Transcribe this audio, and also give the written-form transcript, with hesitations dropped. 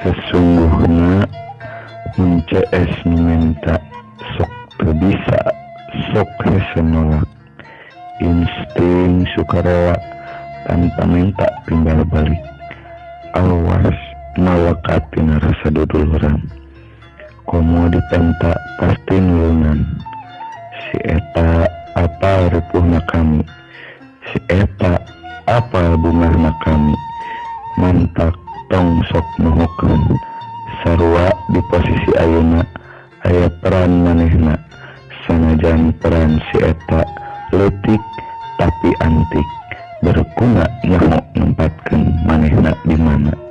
Sesungguhna mun CS nu menta sok teu bisa, sok hese nolak. Insting sukarela tanpa minta timbal balik. Awas mawakatina rasa duduluran. Komo dipenta pasti nulunan. Si eta apa ripuhna kami, si eta apa bungahna kami. Mantak tong sok nuhukeun. Sarua di posisi ayeuna aya peran manehna. Sanajan peran si eta leutik tapi antik, berguna nyaho nempatkeun manehna di mana.